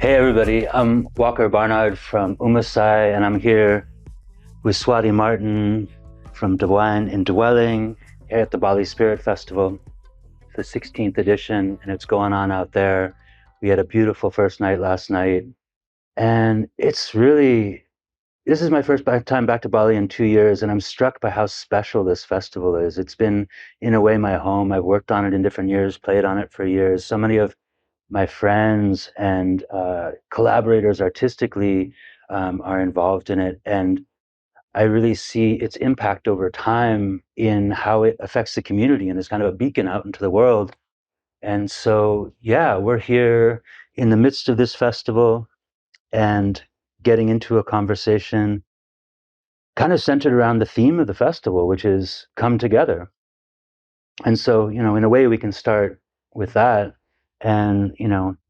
Hey everybody, I'm Walker Barnard from Uma Sai, and I'm here with Swaady Martin from Divine Indwelling here at the Bali Spirit Festival, the 16th edition, and it's going on out there. We had a beautiful first night last night, and this is my first time back to Bali in 2 years, and I'm struck by how special this festival is. It's been, in a way, my home. I've worked on it in different years, played on it for years. So many of my friends and collaborators artistically are involved in it. And I really see its impact over time in how it affects the community and is kind of a beacon out into the world. And so, yeah, we're here in the midst of this festival and getting into a conversation kind of centered around the theme of the festival, which is come together. And so, in a way, we can start with that and,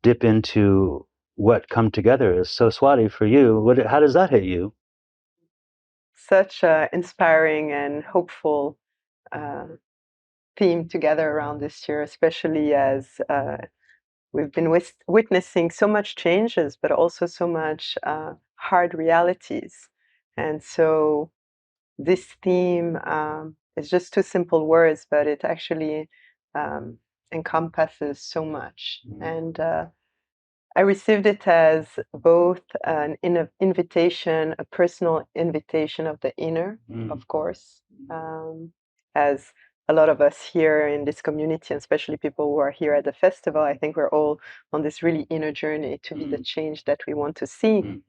dip into what come together is. So, Swaady, for you, how does that hit you? Such an inspiring and hopeful uh, theme together around this year, especially as we've been witnessing so much changes, but also so much hard realities. And so this theme is just two simple words, but it actually um, encompasses so much. And I received it as both an invitation, a personal invitation of the inner, of course, as a lot of us here in this community, especially people who are here at the festival, I think we're all on this really inner journey to be the change that we want to see.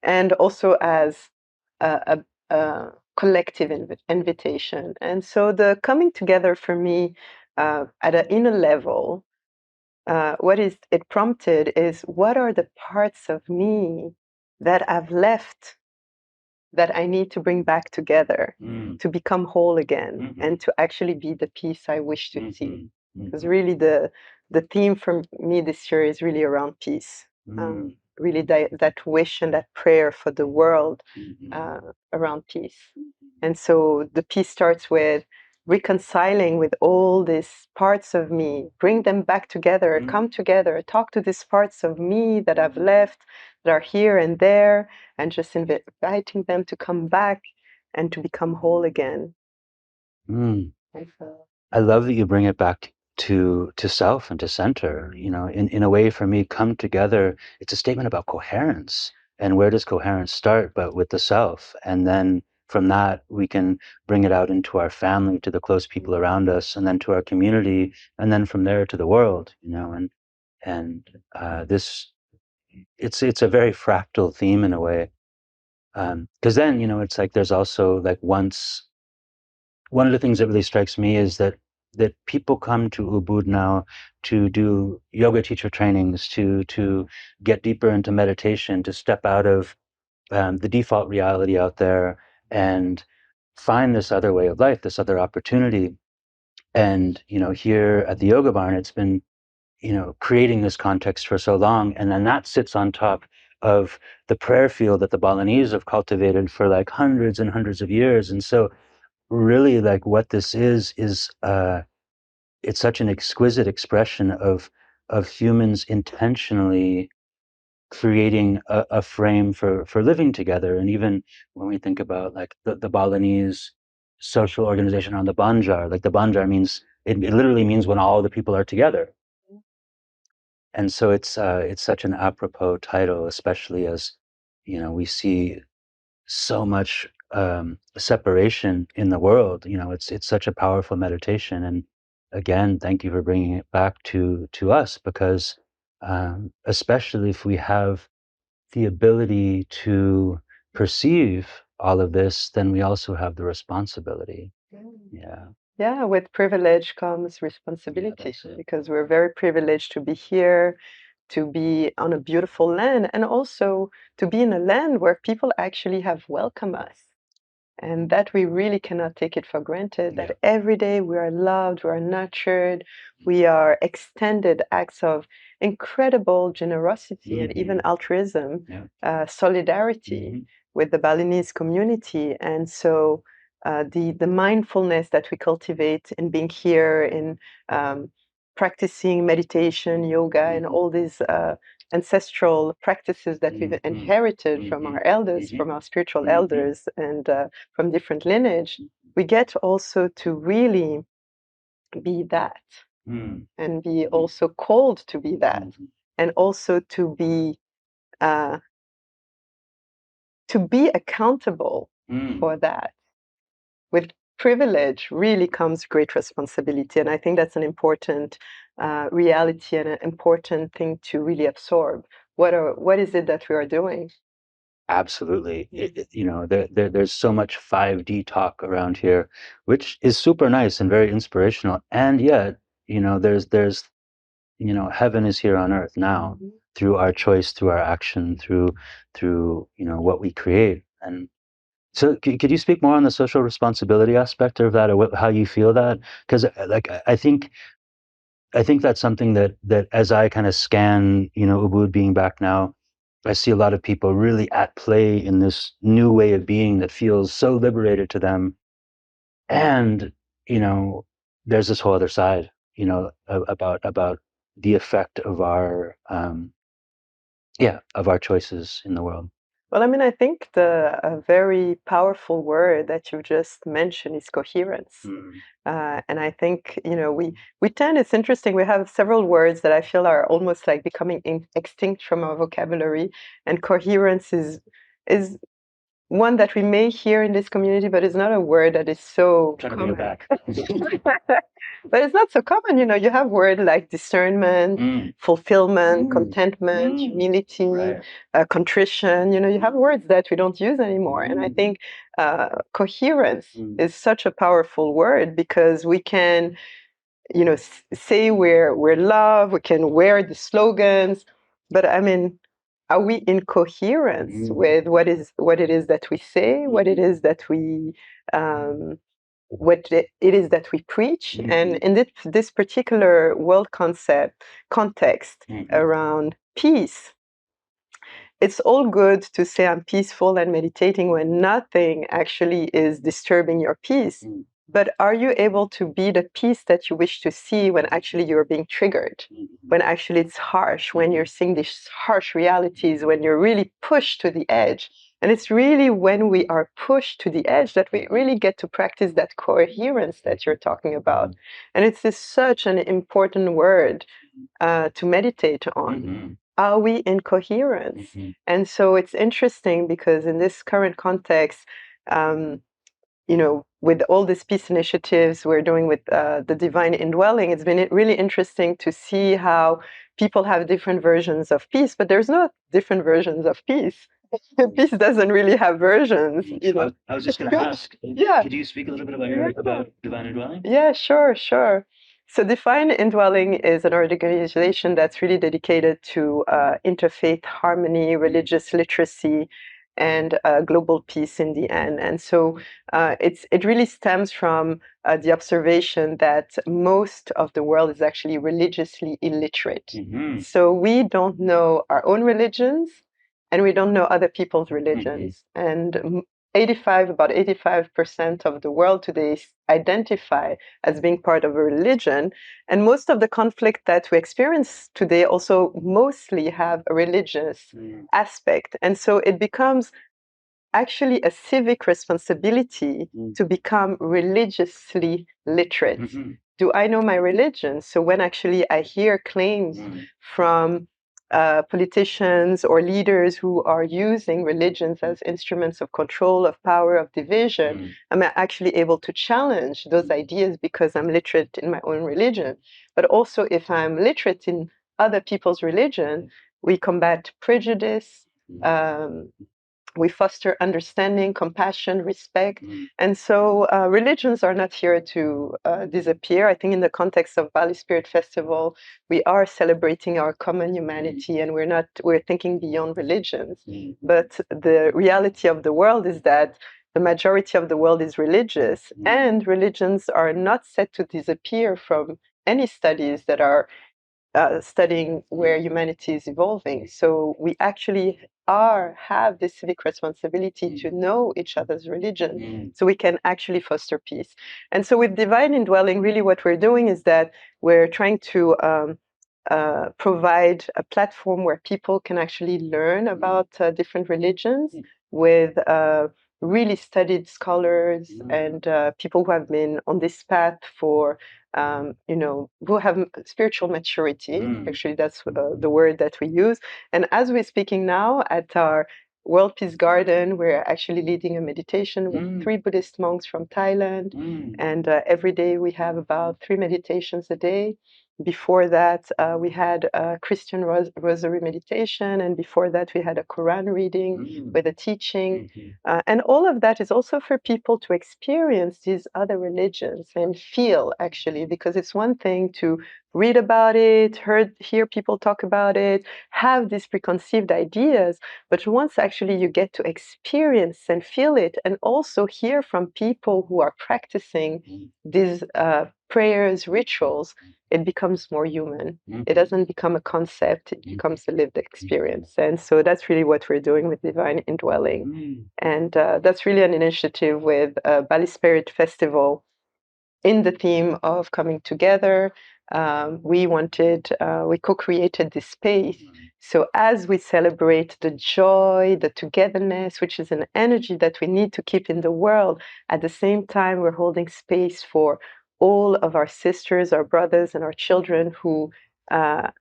And also as a collective invitation. And so the coming together for me at an inner level, what is it prompted is what are the parts of me that I've left that I need to bring back together to become whole again and to actually be the peace I wish to see. Because really the theme for me this year is really around peace. Really that wish and that prayer for the world around peace. And so the peace starts with reconciling with all these parts of me, bring them back together, come together, talk to these parts of me that I've left, that are here and there, and just inviting them to come back and to become whole again. So, I love that you bring it back to self and to center. In a way, for me, come together. It's a statement about coherence. And where does coherence start? But with the self, and then from that we can bring it out into our family, to the close people around us, and then to our community, and then from there to the world. This it's a very fractal theme in a way, because then it's like there's also like one of the things that really strikes me is that people come to Ubud now to do yoga teacher trainings, to get deeper into meditation, to step out of the default reality out there and find this other way of life, this other opportunity. And here at the Yoga Barn, it's been creating this context for so long, and then that sits on top of the prayer field that the Balinese have cultivated for like hundreds and hundreds of years. And so really, like, what this is it's such an exquisite expression of humans intentionally creating a frame for living together. And even when we think about like the Balinese social organization on the Banjar, like the Banjar means it literally means when all the people are together. And so it's such an apropos title, especially as we see so much separation in the world. It's such a powerful meditation. And again, thank you for bringing it back to us, because especially if we have the ability to perceive all of this, then we also have the responsibility. Yeah. yeah, with privilege comes responsibility because we're very privileged to be here, to be on a beautiful land, and also to be in a land where people actually have welcomed us. And that we really cannot take it for granted, that every day we are loved, we are nurtured, we are extended acts of incredible generosity and even altruism, solidarity with the Balinese community. And so the mindfulness that we cultivate in being here, in practicing meditation, yoga, and all these ancestral practices that we've inherited from our elders, from our spiritual elders, and from different lineage, we get also to really be that, and be also called to be that, and also to be accountable for that. With privilege really comes great responsibility, and I think that's an important reality and an important thing to really absorb. What is it that we are doing? Absolutely. There's so much 5D talk around here, which is super nice and very inspirational. And yet, there's heaven is here on earth now through our choice, through our action, through what we create. And so, could you speak more on the social responsibility aspect of that, or how you feel that? Because, like, I think that's something that as I kind of scan, Ubud being back now, I see a lot of people really at play in this new way of being that feels so liberated to them. And, there's this whole other side, about the effect of our, of our choices in the world. Well, I mean, I think a very powerful word that you just mentioned is coherence. And I think, we tend, it's interesting, we have several words that I feel are almost like becoming extinct from our vocabulary. And coherence is one that we may hear in this community, but it's not a word that is so common. But it's not so common, you have words like discernment, fulfillment, contentment, humility, Right. Contrition. You have words that we don't use anymore. And I think coherence is such a powerful word, because we can, say we're love, we can wear the slogans, but I mean, are we in coherence with what it is that we say, what it is that we it is that we preach? And in this particular world context around peace, it's all good to say I'm peaceful and meditating when nothing actually is disturbing your peace. But are you able to be the peace that you wish to see when actually you're being triggered? When actually it's harsh, when you're seeing these harsh realities, when you're really pushed to the edge? And it's really when we are pushed to the edge that we really get to practice that coherence that you're talking about. And it's such an important word to meditate on. Are we in coherence? And so it's interesting, because in this current context, with all these peace initiatives we're doing with the Divine Indwelling, it's been really interesting to see how people have different versions of peace, but there's no different versions of peace. Peace doesn't really have versions. I was just going to ask, could you speak a little bit about Divine Indwelling? Yeah, sure. So Divine Indwelling is an organization that's really dedicated to interfaith harmony, religious literacy, and global peace in the end. And so it really stems from the observation that most of the world is actually religiously illiterate. So we don't know our own religions, and we don't know other people's religions. And about 85% of the world today identify as being part of a religion. And most of the conflict that we experience today also mostly have a religious aspect. And so it becomes actually a civic responsibility to become religiously literate. Do I know my religion? So when actually I hear claims from politicians or leaders who are using religions as instruments of control, of power, of division, I'm actually able to challenge those ideas because I'm literate in my own religion. But also, if I'm literate in other people's religion, we combat prejudice. We foster understanding, compassion, respect. And so religions are not here to disappear. I think in the context of Bali Spirit Festival, we are celebrating our common humanity, and we're thinking beyond religions. But the reality of the world is that the majority of the world is religious, and religions are not set to disappear from any studies that are studying where humanity is evolving. So we actually have this civic responsibility to know each other's religion, so we can actually foster peace. And so with Divine Indwelling, really what we're doing is that we're trying to provide a platform where people can actually learn about different religions with really studied scholars and people who have been on this path for, who have spiritual maturity. Actually, that's the word that we use. And as we're speaking now at our World Peace Garden, we're actually leading a meditation with 3 Buddhist monks from Thailand. And every day we have about 3 meditations a day. Before that, we had a Christian rosary meditation, and before that, we had a Quran reading with a teaching. And all of that is also for people to experience these other religions and feel, actually, because it's one thing to read about it, hear people talk about it, have these preconceived ideas, but once actually you get to experience and feel it, and also hear from people who are practicing these prayers, rituals, it becomes more human. It doesn't become a concept, it becomes a lived experience. And so that's really what we're doing with Divine Indwelling. And that's really an initiative with Bali Spirit Festival in the theme of coming together. We co-created this space. So as we celebrate the joy, the togetherness, which is an energy that we need to keep in the world, at the same time, we're holding space for all of our sisters, our brothers, and our children who are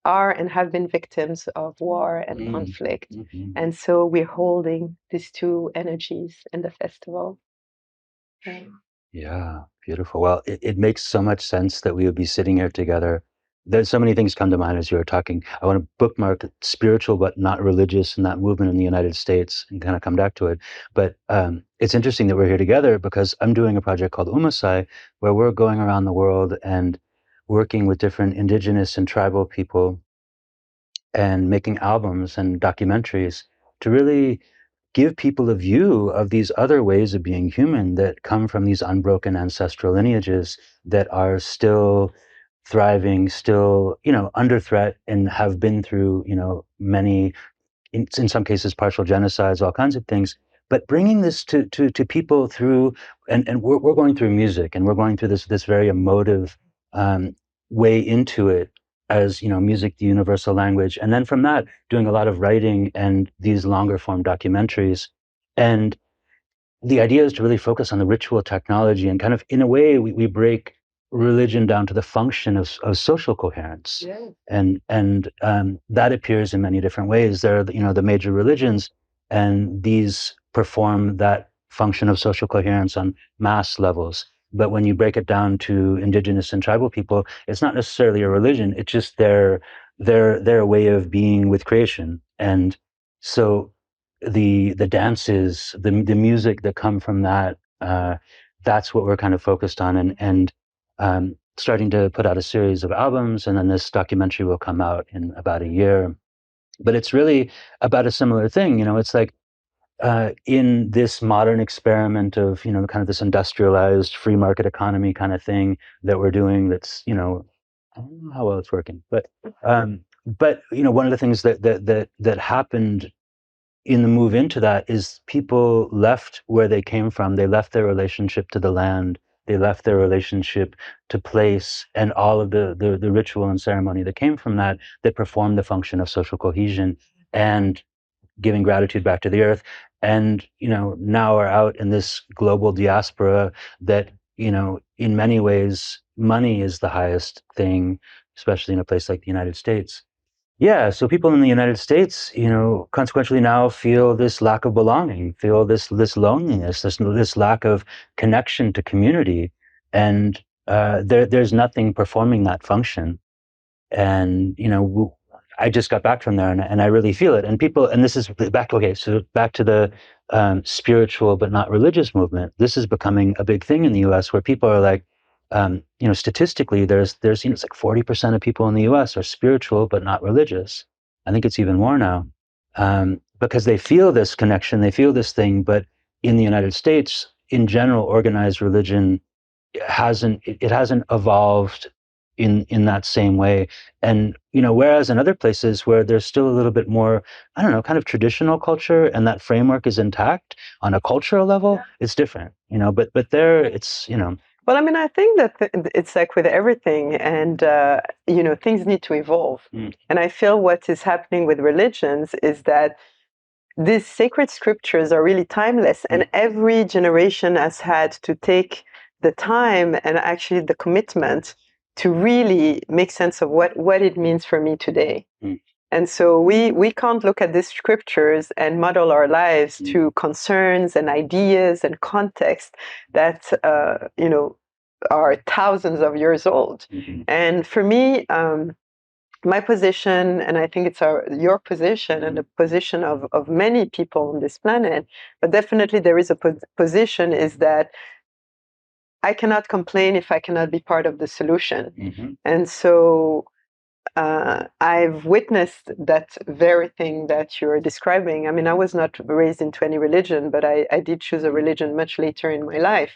and have been victims of war and conflict. And so we're holding these two energies in the festival. Yeah, beautiful. Well, it makes so much sense that we would be sitting here together. There's so many things come to mind as you were talking. I want to bookmark spiritual but not religious and that movement in the United States and kind of come back to it. But it's interesting that we're here together because I'm doing a project called Uma Sai, where we're going around the world and working with different indigenous and tribal people and making albums and documentaries to really give people a view of these other ways of being human that come from these unbroken ancestral lineages that are still thriving, still, under threat and have been through, many, in some cases, partial genocides, all kinds of things. But bringing this to people through, and we're going through music, and we're going through this very emotive way into it as music, the universal language, and then from that doing a lot of writing and these longer form documentaries. And the idea is to really focus on the ritual technology and kind of, in a way, we break religion down to the function of social coherence. Yeah. And that appears in many different ways. There are, the major religions, and these perform that function of social coherence on mass levels. But when you break it down to indigenous and tribal people, it's not necessarily a religion. It's just their way of being with creation. And so the dances, the music that come from that, that's what we're kind of focused on, and starting to put out a series of albums, and then this documentary will come out in about a year. But it's really about a similar thing. It's like in this modern experiment of kind of this industrialized free market economy kind of thing that we're doing. That's I don't know how well it's working, but one of the things that happened in the move into that is people left where they came from. They left their relationship to the land. They left their relationship to place and all of the ritual and ceremony that came from that performed the function of social cohesion and giving gratitude back to the earth. And, now are out in this global diaspora that, in many ways, money is the highest thing, especially in a place like the United States. Yeah, so people in the United States, consequentially now feel this lack of belonging, feel this loneliness, this lack of connection to community, and there's nothing performing that function. And I just got back from there, and I really feel it. And people, and this is back. Okay, so back to the spiritual but not religious movement. This is becoming a big thing in the U.S. where people are like, statistically, there's it's like 40% of people in the U.S. are spiritual but not religious. I think it's even more now, because they feel this connection, they feel this thing. But in the United States, in general, organized religion hasn't evolved in that same way. And whereas in other places where there's still a little bit more, I don't know, kind of traditional culture, and that framework is intact on a cultural level, it's different. But there it's Well, I mean, I think that it's like with everything, and things need to evolve. And I feel what is happening with religions is that these sacred scriptures are really timeless, and every generation has had to take the time and actually the commitment to really make sense of what it means for me today. And so we can't look at these scriptures and model our lives to concerns and ideas and context that are thousands of years old. And for me, my position, and I think it's your position and the position of many people on this planet, but definitely there is a position, is that I cannot complain if I cannot be part of the solution. And so I've witnessed that very thing that you're describing. I mean, I was not raised into any religion, but I did choose a religion much later in my life.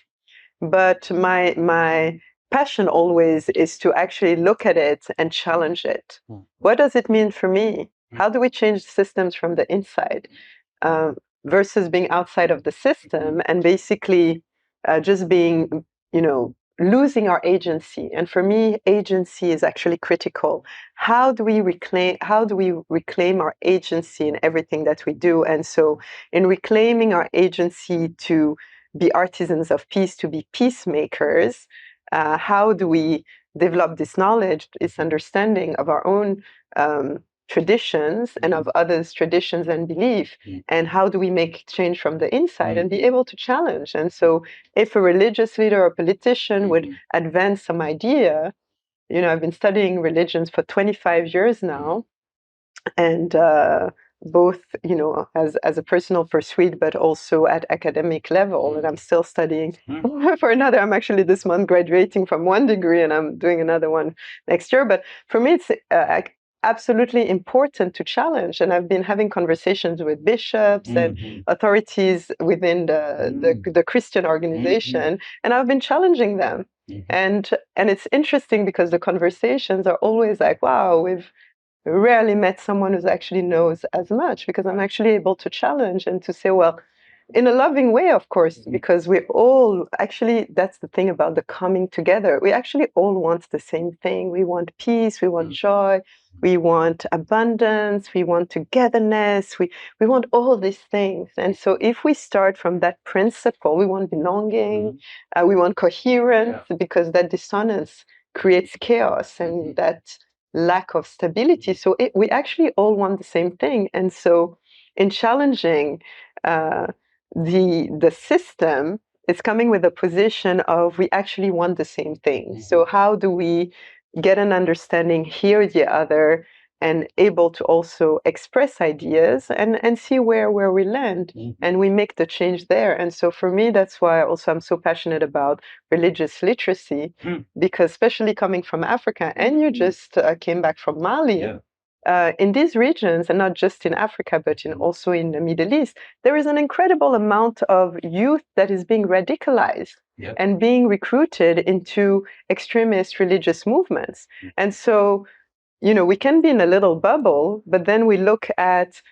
But my passion always is to actually look at it and challenge it. What does it mean for me? How do we change systems from the inside, versus being outside of the system and basically just being, losing our agency? And for me, agency is actually critical. How do we reclaim our agency in everything that we do? And so, in reclaiming our agency to be artisans of peace, to be peacemakers, how do we develop this knowledge, this understanding of our own traditions and of others' traditions and belief, and how do we make change from the inside and be able to challenge? And so, if a religious leader or politician would advance some idea, I've been studying religions for 25 years now, and both, as a personal pursuit, but also at academic level. And I'm still studying for another. I'm actually this month graduating from one degree, and I'm doing another one next year. But for me, it's absolutely important to challenge. And I've been having conversations with bishops and authorities within the Christian organization, and I've been challenging them. And it's interesting because the conversations are always like, wow, we've rarely met someone who actually knows as much, because I'm actually able to challenge and to say, well, in a loving way, of course, because we all actually, that's the thing about the coming together. We actually all want the same thing. We want peace, we want joy, we want abundance, we want togetherness, we want all these things. And so if we start from that principle, we want belonging, we want coherence, because that dissonance creates chaos, and that lack of stability. So we actually all want the same thing. And so in challenging the system, it's coming with a position of we actually want the same thing. So how do we get an understanding, hear the other, and able to also express ideas and see where we land, and we make the change there. And so for me, that's why also I'm so passionate about religious literacy, because especially coming from Africa, and you just came back from Mali, in these regions, and not just in Africa, but also in the Middle East, there is an incredible amount of youth that is being radicalized and being recruited into extremist religious movements. And so, we can be in a little bubble, but then we look at,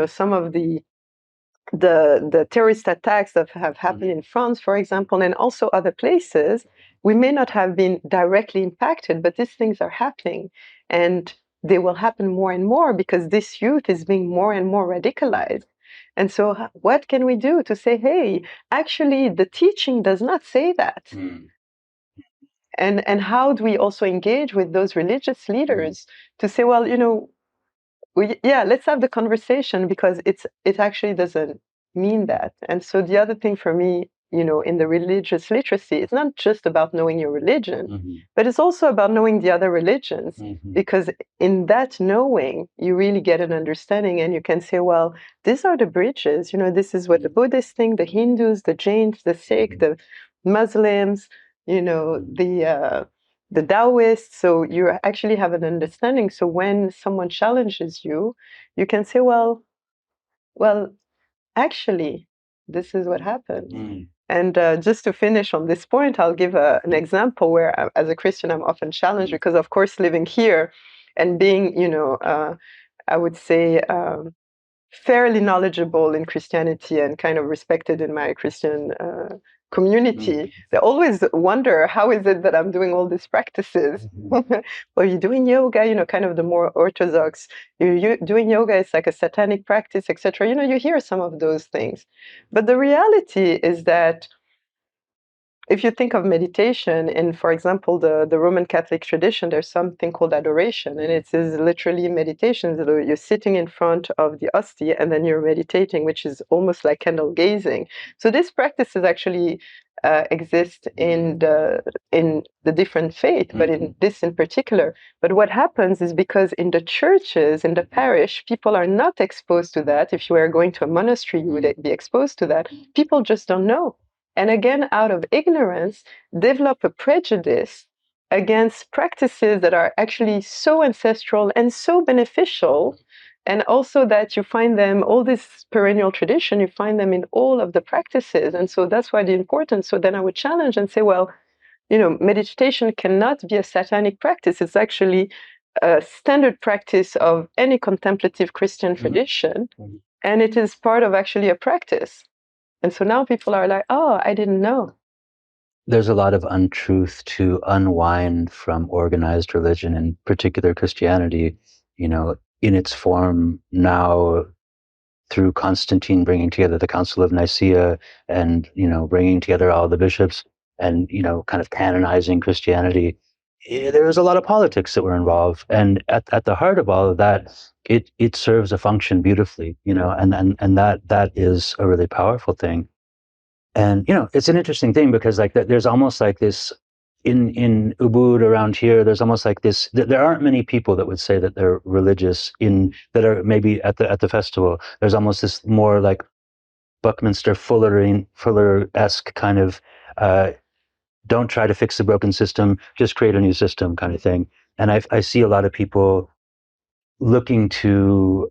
some of the terrorist attacks that have happened in France, for example, and also other places. We may not have been directly impacted, but these things are happening, and they will happen more and more because this youth is being more and more radicalized. And so, what can we do to say, hey, actually, the teaching does not say that? And how do we also engage with those religious leaders to say, well, let's have the conversation, because it actually doesn't mean that. And so the other thing for me, in the religious literacy, it's not just about knowing your religion, but it's also about knowing the other religions, because in that knowing, you really get an understanding, and you can say, well, these are the bridges. This is what the Buddhists think, the Hindus, the Jains, the Sikh, the Muslims, the Taoists. So you actually have an understanding. So when someone challenges you, you can say, well, actually, this is what happened. And just to finish on this point, I'll give an example where, as a Christian, I'm often challenged because, of course, living here and being, I would say, fairly knowledgeable in Christianity and kind of respected in my Christian community, they always wonder, how is it that I'm doing all these practices? Well, you're doing yoga, kind of the more orthodox, you're doing yoga, it's like a satanic practice, etc. You hear some of those things. But the reality is that if you think of meditation in, for example, the Roman Catholic tradition, there's something called adoration, and it is literally meditation. So you're sitting in front of the hostia and then you're meditating, which is almost like candle gazing. So these practices actually exist in the different faith, but in this in particular. But what happens is, because in the churches, in the parish, people are not exposed to that. If you were going to a monastery, you would be exposed to that. People just don't know. And again, out of ignorance, develop a prejudice against practices that are actually so ancestral and so beneficial. And also that you find them, all this perennial tradition, you find them in all of the practices. And so that's why the importance. So then I would challenge and say, well, meditation cannot be a satanic practice. It's actually a standard practice of any contemplative Christian tradition. And it is part of actually a practice. And so now people are like, oh, I didn't know. There's a lot of untruth to unwind from organized religion, in particular Christianity, in its form now, through Constantine bringing together the Council of Nicaea and, bringing together all the bishops and, kind of canonizing Christianity. There was a lot of politics that were involved. And at the heart of all of that, it serves a function beautifully, and that is a really powerful thing. And, it's an interesting thing because there's almost like this in Ubud around here, there's almost like this, there aren't many people that would say that they're religious that are maybe at the festival. There's almost this more like Buckminster Fuller-esque kind of, don't try to fix the broken system, just create a new system kind of thing. And I see a lot of people looking to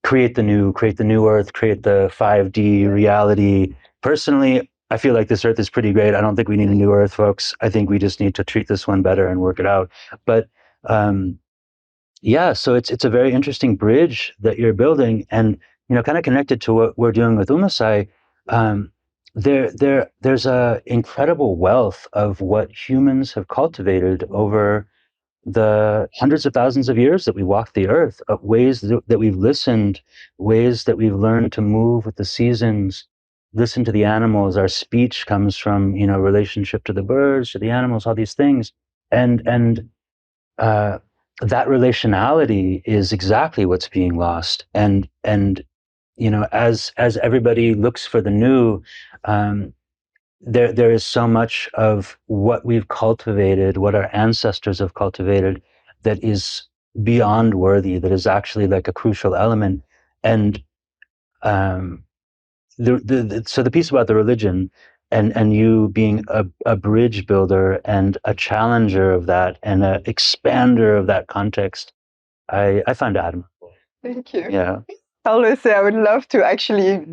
create the new earth, create the 5D reality. Personally, I feel like this earth is pretty great. I don't think we need a new earth, folks. I think we just need to treat this one better and work it out. But yeah, so it's a very interesting bridge that you're building, and kind of connected to what we're doing with Uma Sai. There's a incredible wealth of what humans have cultivated over the hundreds of thousands of years that we walked the earth, ways that we've listened, ways that we've learned to move with the seasons, listen to the animals. Our speech comes from, relationship to the birds, to the animals, all these things. And that relationality is exactly what's being lost. And as everybody looks for the new, there is so much of what we've cultivated, what our ancestors have cultivated, that is beyond worthy, that is actually like a crucial element. And so the piece about the religion and you being a bridge builder and a challenger of that and an expander of that context, I find admirable. Thank you. Yeah. I always say I would love to actually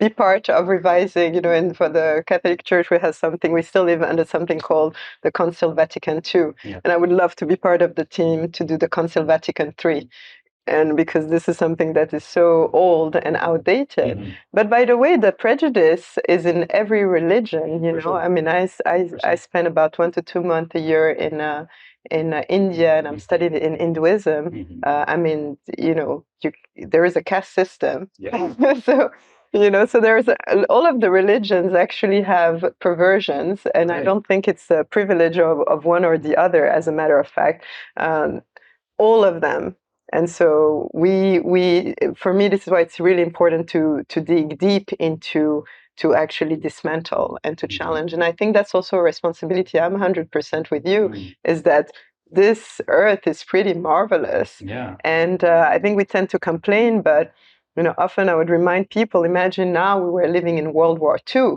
be part of revising, and for the Catholic Church, we still live under something called the Council Vatican II. Yeah. And I would love to be part of the team to do the Council Vatican III. And because this is something that is so old and outdated. Mm-hmm. But by the way, the prejudice is in every religion, Sure. I mean, I spend about 1 to 2 months a year in India, and I'm studying in Hinduism. Mm-hmm. I mean, there is a caste system. Yeah. So, so all of the religions actually have perversions, and right. I don't think it's a privilege of one or the other, as a matter of fact. All of them. And so for me, this is why it's really important to dig deep into, to actually dismantle and to challenge. And I think that's also a responsibility. I'm 100% with you, is that this earth is pretty marvelous. Yeah. And I think we tend to complain, but often I would remind people, imagine now we were living in World War II.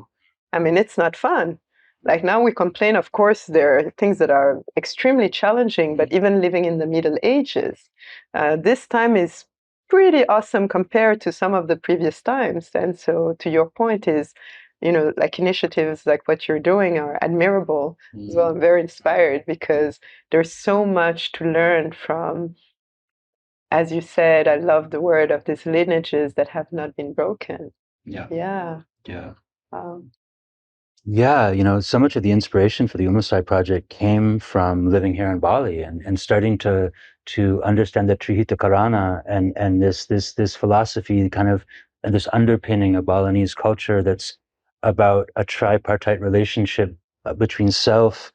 I mean, it's not fun. Like now we complain, of course, there are things that are extremely challenging, but even living in the Middle Ages, this time is pretty awesome compared to some of the previous times. And so to your point is, like initiatives like what you're doing are admirable. Mm-hmm. Well, I'm very inspired because there's so much to learn from, as you said, I love the word of these lineages that have not been broken. Yeah. Yeah. Yeah. Yeah, so much of the inspiration for the Uma Sai Project came from living here in Bali and starting to understand the Trihita Karana and this philosophy kind of and this underpinning of Balinese culture that's about a tripartite relationship between self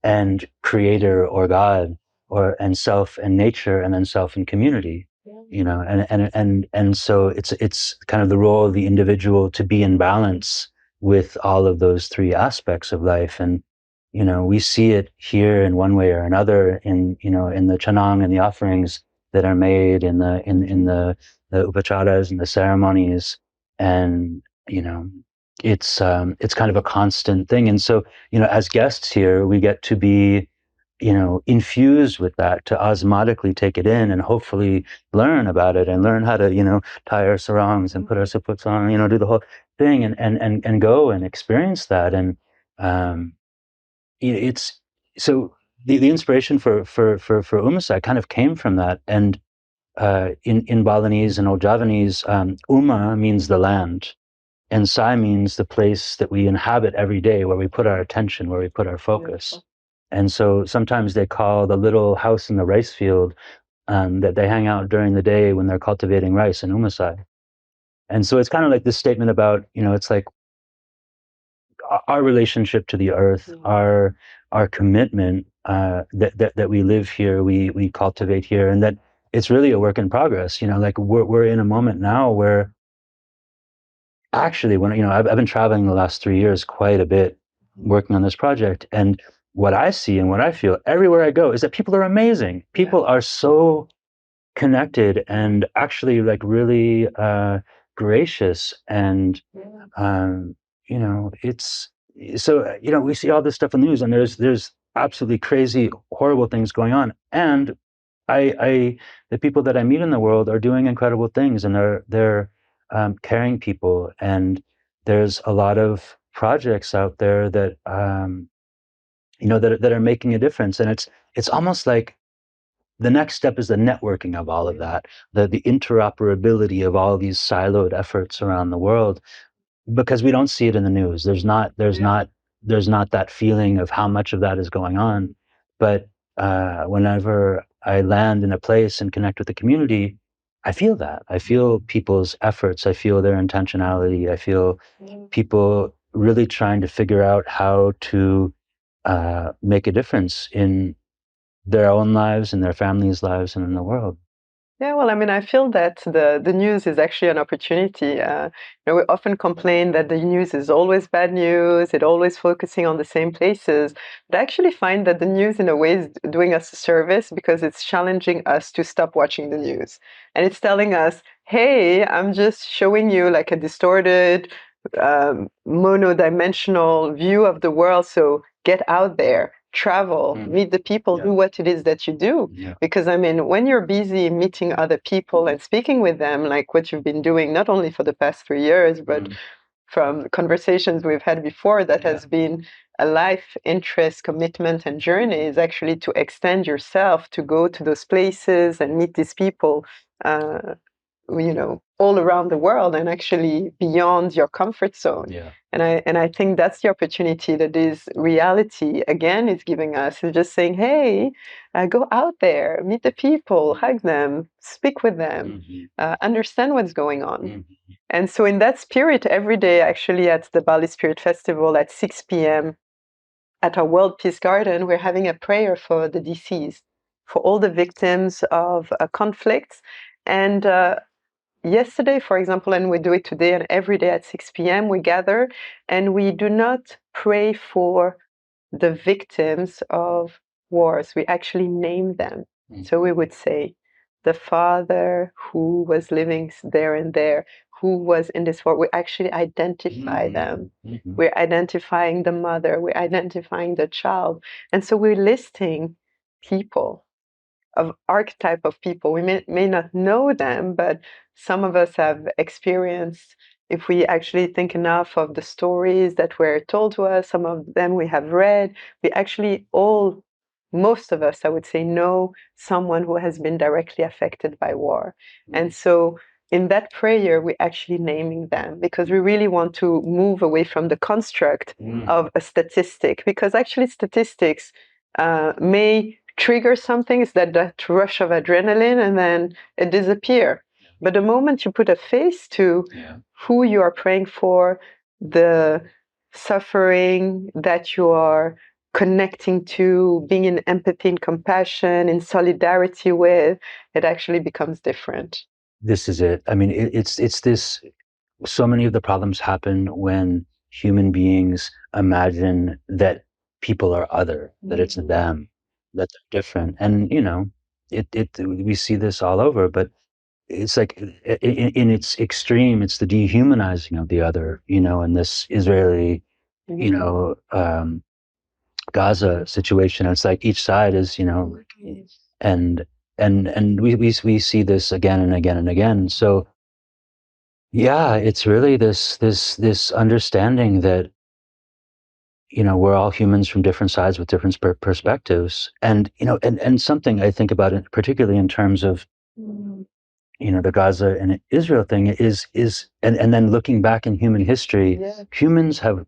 and creator or God, or and self and nature, and then self and community. And so it's kind of the role of the individual to be in balance with all of those three aspects of life. And we see it here in one way or another in the chanang and the offerings that are made in the upacharas and the ceremonies. And it's kind of a constant thing. And so as guests here, we get to be infused with that, to osmotically take it in and hopefully learn about it and learn how to tie our sarongs and put our siputs on, do the whole thing, and go and experience that. And um it's so the inspiration for Umasai kind of came from that. And in Balinese and Old Javanese, Uma means the land, and Sai means the place that we inhabit every day, where we put our attention, where we put our focus. Beautiful. And so sometimes they call the little house in the rice field that they hang out during the day when they're cultivating rice in Umasai. And so it's kind of like this statement about, it's like our relationship to the earth, our commitment that we live here, we cultivate here, and that it's really a work in progress. Like we're in a moment now where actually, when I've been traveling the last 3 years quite a bit, working on this project, and what I see and what I feel everywhere I go is that people are amazing. People are so connected and actually like really gracious. And it's so we see all this stuff in the news, and there's absolutely crazy, horrible things going on. And I the people that I meet in the world are doing incredible things, and they're carrying people. And there's a lot of projects out there that that are making a difference. And it's almost like the next step is the networking of all of that, the interoperability of all these siloed efforts around the world, because we don't see it in the news. There's not that feeling of how much of that is going on. But whenever I land in a place and connect with the community, I feel that. I feel people's efforts. I feel their intentionality. I feel people really trying to figure out how to make a difference in their own lives, in their families' lives, and in the world. Yeah, well, I mean, I feel that the news is actually an opportunity. We often complain that the news is always bad news, it always focusing on the same places. But I actually find that the news, in a way, is doing us a service, because it's challenging us to stop watching the news. And it's telling us, hey, I'm just showing you like a distorted, monodimensional view of the world. So get out there, travel, meet the people, do what it is that you do. Because I mean, when you're busy meeting other people and speaking with them, like what you've been doing, not only for the past 3 years, but from conversations we've had before, that has been a life interest, commitment, and journey, is actually to extend yourself, to go to those places and meet these people, all around the world, and actually beyond your comfort zone. And I think that's the opportunity that this reality again is giving us. It's just saying, hey, go out there, meet the people, hug them, speak with them, understand what's going on. And so in that spirit, every day actually at the Bali Spirit Festival at 6 p.m. at our World Peace Garden, we're having a prayer for the deceased, for all the victims of conflicts. And yesterday, for example, and we do it today, and every day at 6 p.m. we gather, and we do not pray for the victims of wars. We actually name them. So we would say, the father who was living there and there, who was in this war. We actually identify them. We're identifying the mother, we're identifying the child. And so we're listing people, of archetype of people. We may not know them, but some of us have experienced, if we actually think enough of the stories that were told to us, some of them we have read, we actually all, most of us, I would say, know someone who has been directly affected by war. And so in that prayer, we're actually naming them, because we really want to move away from the construct of a statistic, because actually statistics may trigger something, is that rush of adrenaline, and then it disappears. But the moment you put a face to who you are praying for, the suffering that you are connecting to, being in empathy and compassion, in solidarity with, it actually becomes different. This is it. I mean, it's this. So many of the problems happen when human beings imagine that people are other, that it's them, that they're different, and we see this all over. But it's like in its extreme, it's the dehumanizing of the other. In this Israeli, Gaza situation, it's like each side is, and we see this again and again and again. So yeah, it's really this understanding that we're all humans from different sides with different perspectives, and and something I think about it, particularly in terms of the Gaza and Israel thing and then looking back in human history, humans have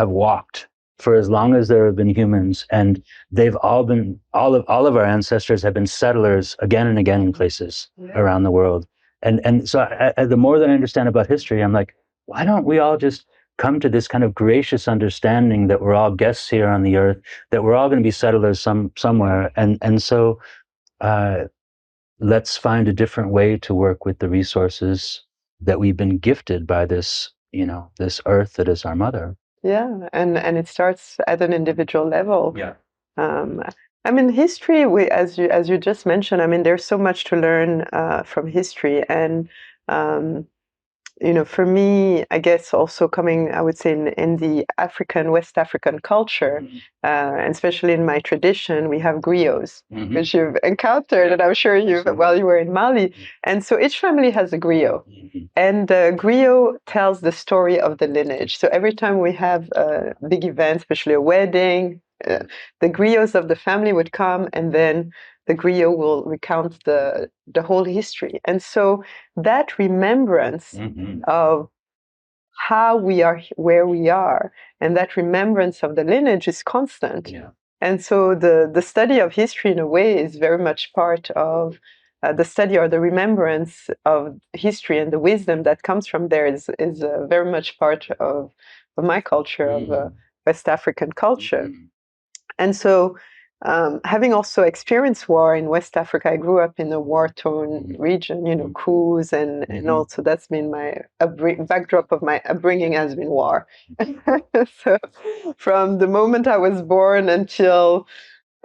walked for as long as there have been humans, and they've all of our ancestors have been settlers again and again in places around the world. And so the more that I understand about history, I'm like, why don't we all just come to this kind of gracious understanding that we're all guests here on the earth, that we're all going to be settlers somewhere, and so let's find a different way to work with the resources that we've been gifted by this earth that is our mother. Yeah, and it starts at an individual level. Yeah. I mean, history, as you just mentioned, I mean, there's so much to learn from history. And for me, I guess also coming, I would say, in the West African culture, and especially in my tradition, we have griots, which you've encountered, and I'm sure while you were in Mali. And so each family has a griot. And the griot tells the story of the lineage. So every time we have a big event, especially a wedding, the griots of the family would come, and then the griot will recount the whole history. And so that remembrance of how we are where we are, and that remembrance of the lineage is constant. And so the study of history, in a way, is very much part of the study, or the remembrance of history, and the wisdom that comes from there is very much part of my culture, of West African culture. And so, having also experienced war in West Africa, I grew up in a war-torn region, coups, and also that's been my backdrop of my upbringing has been war. So, from the moment I was born until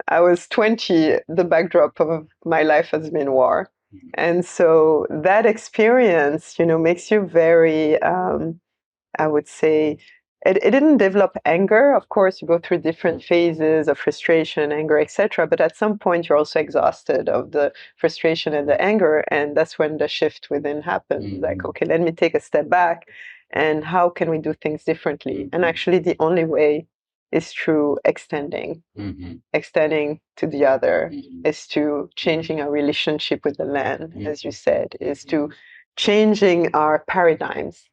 I was 20, the backdrop of my life has been war. And so that experience, makes you very, I would say, it didn't develop anger. Of course, you go through different phases of frustration, anger, etc. But at some point, you're also exhausted of the frustration and the anger, and that's when the shift within happens. Like, okay, let me take a step back, and how can we do things differently? And actually, the only way is through extending to the other, is to changing our relationship with the land, as you said, is to changing our paradigms.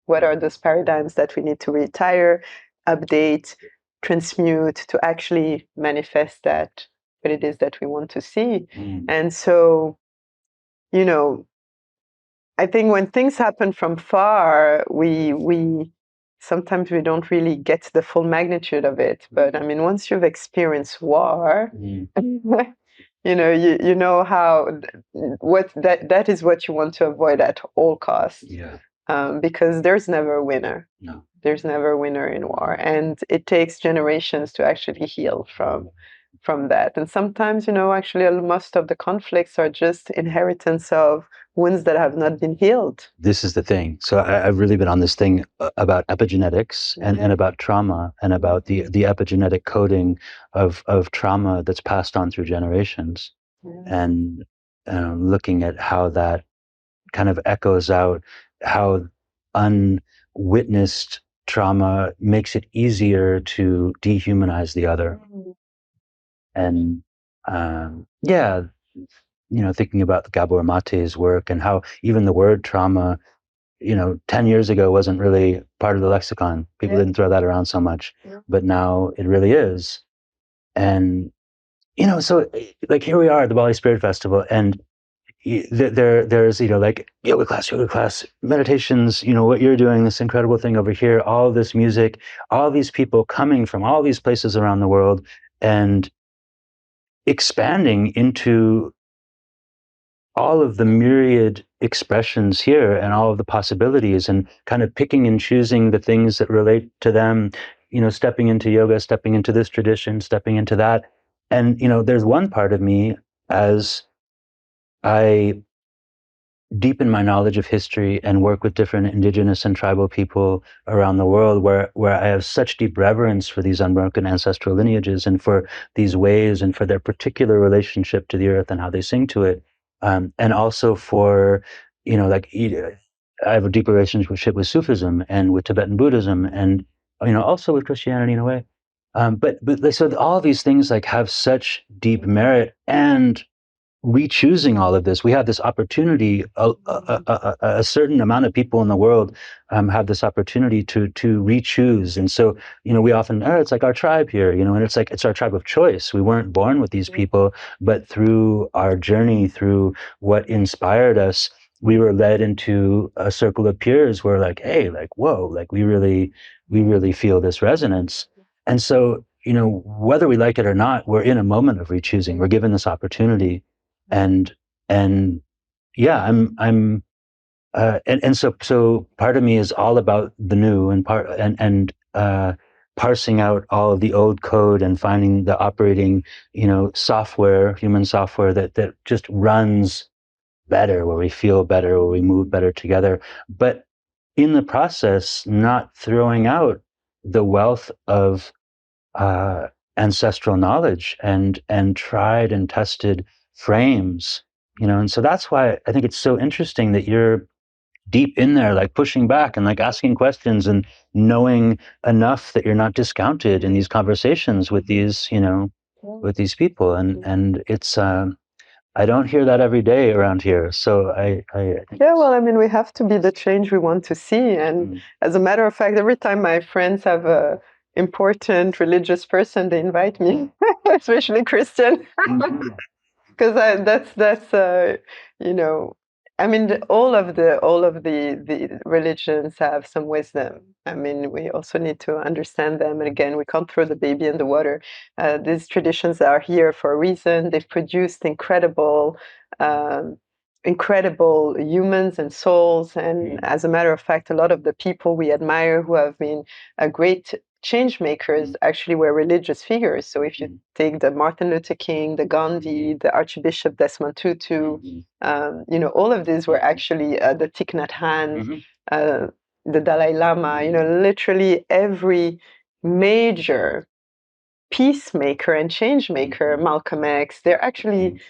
What are those paradigms that we need to retire, update, transmute to actually manifest that what it is that we want to see? And so, I think when things happen from far, we sometimes we don't really get the full magnitude of it. But I mean, once you've experienced war, you know how what that is what you want to avoid at all costs. Because there's never a winner. No. There's never a winner in war, and it takes generations to actually heal from that. And sometimes, actually, most of the conflicts are just inheritance of wounds that have not been healed. This is the thing. So I've really been on this thing about epigenetics and about trauma, and about the epigenetic coding of trauma that's passed on through generations, and looking at how that kind of echoes out, how unwitnessed trauma makes it easier to dehumanize the other. And yeah, thinking about Gabor Mate's work and how even the word trauma, 10 years ago wasn't really part of the lexicon. People didn't throw that around so much, but now it really is. And, so like here we are at the Bali Spirit Festival, and there's, like yoga class, meditations, what you're doing, this incredible thing over here, all this music, all these people coming from all these places around the world and expanding into all of the myriad expressions here and all of the possibilities, and kind of picking and choosing the things that relate to them, stepping into yoga, stepping into this tradition, stepping into that. And, there's one part of me, as I deepen my knowledge of history and work with different indigenous and tribal people around the world, where I have such deep reverence for these unbroken ancestral lineages and for these ways and for their particular relationship to the earth and how they sing to it. And also for, like, I have a deep relationship with Sufism and with Tibetan Buddhism and, also with Christianity in a way. But so all these things like have such deep merit, and re-choosing all of this. We have this opportunity. A certain amount of people in the world have this opportunity to re-choose, and so we often, it's like our tribe here, and it's like it's our tribe of choice. We weren't born with these people, but through our journey, through what inspired us, we were led into a circle of peers where, like, hey, like, whoa, like we really feel this resonance, and so whether we like it or not, we're in a moment of re-choosing. We're given this opportunity, and and yeah, and so part of me is all about the new, and parsing out all of the old code and finding the operating software, human software that just runs better, where we feel better, where we move better together, but in the process not throwing out the wealth of uh, ancestral knowledge and tried and tested frames, and so that's why I think it's so interesting that you're deep in there, like pushing back and like asking questions and knowing enough that you're not discounted in these conversations with these, with these people, and it's I don't hear that every day around here. So I Yeah, well, I mean, we have to be the change we want to see. And as a matter of fact, every time my friends have a important religious person, they invite me, especially Christian, because that's you know, I mean, all of the religions have some wisdom. I mean, we also need to understand them. And again, we can't throw the baby in the water. These traditions are here for a reason. They've produced incredible humans and souls. And as a matter of fact, a lot of the people we admire who have been great change makers actually were religious figures. So if you take the Martin Luther King, the Gandhi, the Archbishop Desmond Tutu, all of these were actually the Thich Nhat Hanh, the Dalai Lama, literally every major peacemaker and change maker, Malcolm X, they're actually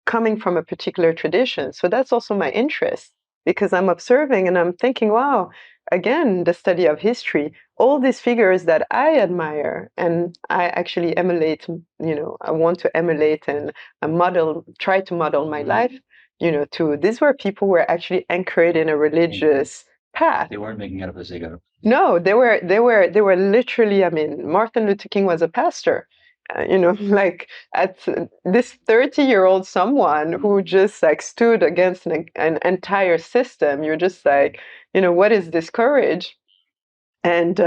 coming from a particular tradition. So that's also my interest, because I'm observing and I'm thinking, wow, again, the study of history, all these figures that I admire and I actually emulate, I want to emulate and try to model my life, to these were people who were actually anchored in a religious path. They weren't making it up as they go. No, they were literally, I mean, Martin Luther King was a pastor. Like at this 30-year-old someone who just like stood against an entire system, you're just like, what is this courage? And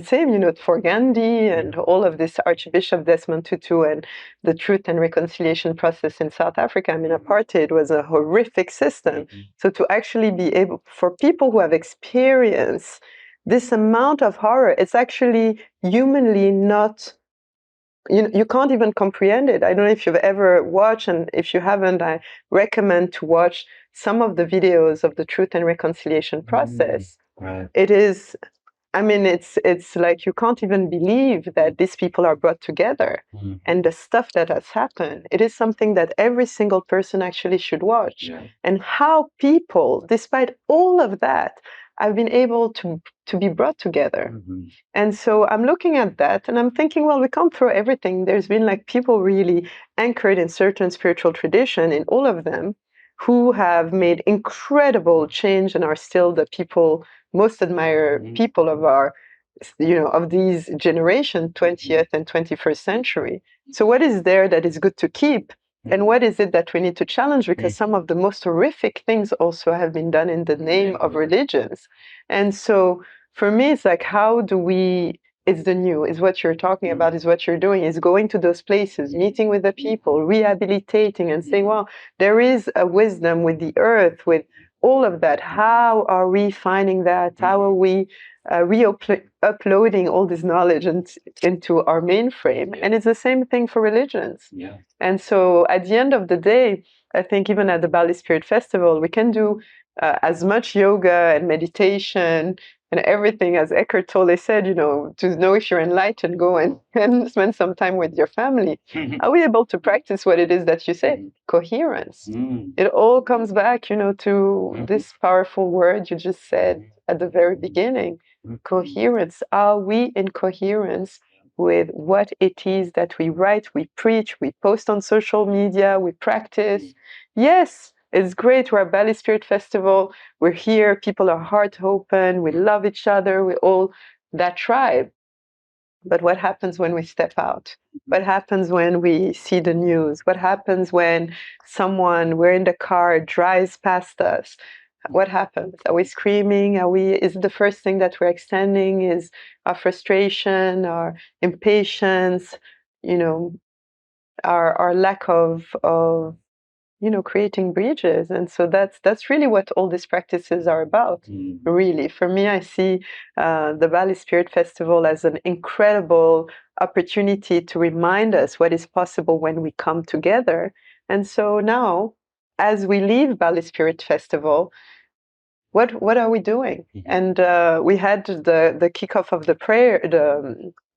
same, for Gandhi and all of this Archbishop Desmond Tutu and the Truth and Reconciliation process in South Africa. I mean, apartheid was a horrific system. So to actually be able, for people who have experienced this amount of horror, it's actually humanly not, you can't even comprehend it. I don't know if you've ever watched, and if you haven't, I recommend to watch some of the videos of the Truth and Reconciliation process. Right. It is, I mean, it's like you can't even believe that these people are brought together, and the stuff that has happened. It is something that every single person actually should watch, and how people, despite all of that, I've been able to be brought together. Mm-hmm. And so I'm looking at that and I'm thinking, well, we can't throw everything. There's been like people really anchored in certain spiritual tradition, in all of them, who have made incredible change and are still the people, most admired people of our, of these generation, 20th and 21st century. So what is there that is good to keep? And what is it that we need to challenge? Because some of the most horrific things also have been done in the name of religions. And so for me, it's like, how do we, it's the new, is what you're talking about, is what you're doing, is going to those places, meeting with the people, rehabilitating and saying, well, there is a wisdom with the earth, with all of that. How are we finding that? How are we uploading all this knowledge into our mainframe? And it's the same thing for religions. Yeah. And so at the end of the day, I think even at the Bali Spirit Festival, we can do as much yoga and meditation and everything, as Eckhart Tolle said, to know if you're enlightened, go and spend some time with your family. Are we able to practice what it is that you say? Coherence. It all comes back, to this powerful word you just said at the very beginning. Coherence. Are we in coherence with what it is that we write, we preach, we post on social media, we practice? Yes, it's great. We're at Bali Spirit Festival. We're here. People are heart open. We love each other. We're all that tribe. But what happens when we step out? What happens when we see the news? What happens when someone, we're in the car, drives past us? What happens? Are we screaming? Is it the first thing that we're extending? Is our frustration, our impatience, our lack of creating bridges? And so that's really what all these practices are about. Really, for me, I see the Bali Spirit Festival as an incredible opportunity to remind us what is possible when we come together. And so now, as we leave Bali Spirit Festival, what are we doing? And we had the kickoff of the prayer,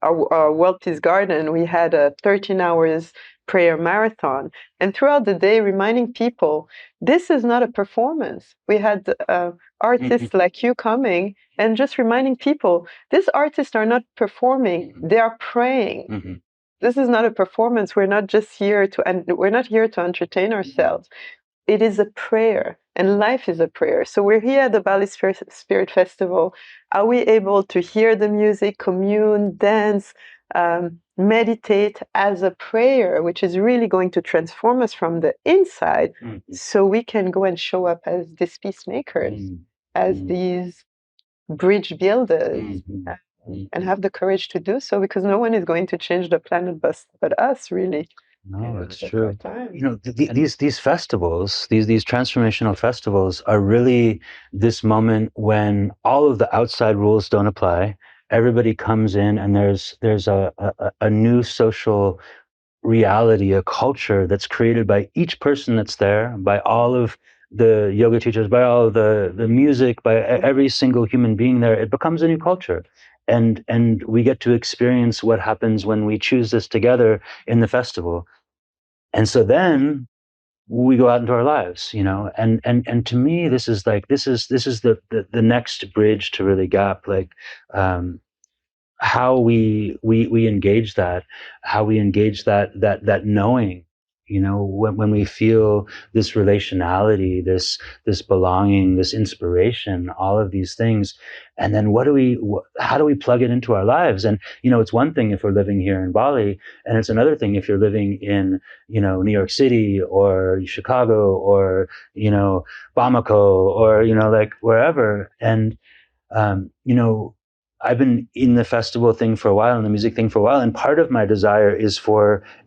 our World Peace Garden. We had a 13 hours prayer marathon, and throughout the day, reminding people this is not a performance. We had artists like you coming and just reminding people these artists are not performing; they are praying. This is not a performance. We're not just here to, and we're not here to entertain ourselves. It is a prayer, and life is a prayer. So we're here at the Bali Spirit Festival. Are we able to hear the music, commune, dance, meditate as a prayer, which is really going to transform us from the inside, so we can go and show up as these peacemakers, as these bridge builders, and have the courage to do so, because no one is going to change the planet but us, really. No, it's true. These festivals, these transformational festivals, are really this moment when all of the outside rules don't apply. Everybody comes in, and there's a new social reality, a culture that's created by each person that's there, by all of the yoga teachers, by all of the music, by every single human being there. It becomes a new culture. And we get to experience what happens when we choose this together in the festival. And so then we go out into our lives, and to me, this is the next bridge to really gap, like, how we engage that, that knowing, when we feel this relationality, this belonging, this inspiration, all of these things. And then how do we plug it into our lives? And, it's one thing if we're living here in Bali, and it's another thing if you're living in, New York City or Chicago or, Bamako or, like wherever. And, I've been in the festival thing for a while and the music thing for a while. And part of my desire is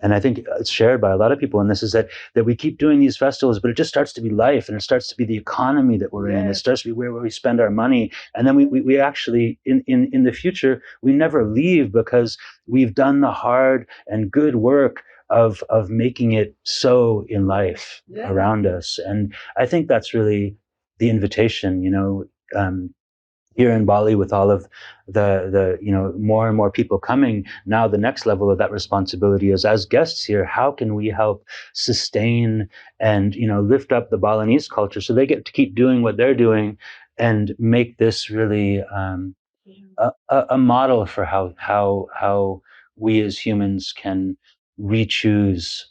and I think it's shared by a lot of people, and this is that we keep doing these festivals, but it just starts to be life, and it starts to be the economy that we're in. It starts to be where we spend our money. And then we actually, in the future, we never leave, because we've done the hard and good work of making it so in life around us. And I think that's really the invitation, here in Bali, with all of the more and more people coming. Now the next level of that responsibility is, as guests here, how can we help sustain and lift up the Balinese culture so they get to keep doing what they're doing, and make this really a model for how we as humans can re-choose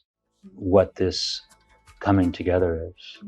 what this coming together is.